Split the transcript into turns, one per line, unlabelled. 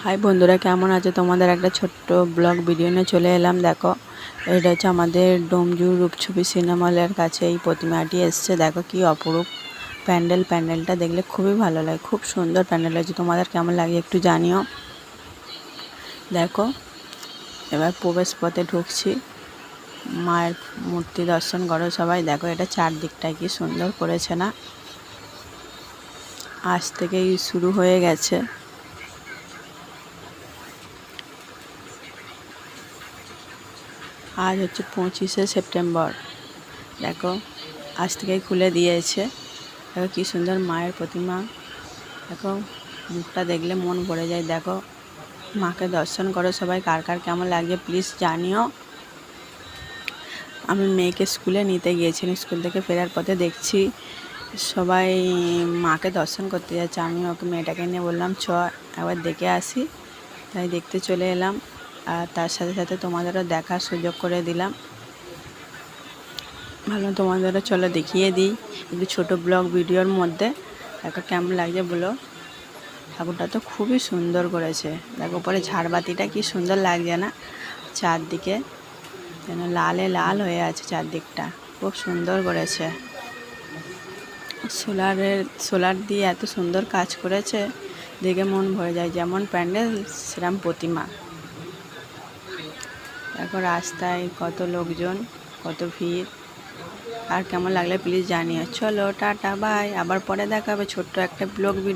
High বন্ধুরা, কেমন আছো? তোমাদের একটা ছোট্ট ব্লগ ভিডিও নিয়ে চলে এলাম। দেখো, এটা হচ্ছে আমাদের ডোমজু রূপছবি সিনেমা হলের কাছে এই প্রতিমাটি এসছে। দেখো কি অপরূপ প্যান্ডেলটা দেখলে খুবই ভালো লাগে, খুব সুন্দর প্যান্ডেল হয়েছে। তোমাদের কেমন লাগে একটু জানিও। দেখো, এবার প্রবেশ পথে ঢুকছি। মায়ের মূর্তি দর্শন করো সবাই। দেখো, এটা চারদিকটায় কি সুন্দর করেছে না? আজ থেকেই শুরু হয়ে গেছে। আজ হচ্ছে 25শে সেপ্টেম্বর। দেখো, আজ থেকেই খুলে দিয়েছে। দেখো কি সুন্দর মায়ের প্রতিমা। দেখো, মুখটা দেখলে মন ভরে যায়। দেখো, মাকে দর্শন করো সবাই। কার কার কেমন লাগছে প্লিজ জানিও। আমি মেয়েকে স্কুলে নিতে গিয়েছিলাম, স্কুল থেকে ফেরার পথে দেখছি সবাই মাকে দর্শন করতে যাচ্ছে। আমি ওকে মেয়েটাকে নিয়ে বললাম চ একবার দেখে আসি, তাই দেখতে চলে এলাম। আর তার সাথে সাথে তোমাদেরও দেখার সুযোগ করে দিলাম। ভালো, তোমাদেরও চলো দেখিয়ে দিই একটু ছোটো ব্লগ ভিডিওর মধ্যে। দেখো কেমন লাগছে বলো। ঠাকুরটা তো খুবই সুন্দর করেছে। দেখো পরে ঝাড়বাতিটা কি সুন্দর লাগছে না? চারদিকে যেন লালে লাল হয়ে আছে চারদিকটা, খুব সুন্দর করেছে। সোলার দিয়ে এত সুন্দর কাজ করেছে, দেখে মন ভরে যায়। যেমন প্যান্ডেল সেরকম প্রতিমা। দেখো রাস্তায় কত লোকজন, কত ভিড়। আর কেমন লাগলে প্লিজ জানিও। চলো টাটা বাই, আবার পরে দেখা হবে ছোট্ট একটা ব্লগ ভিডিও।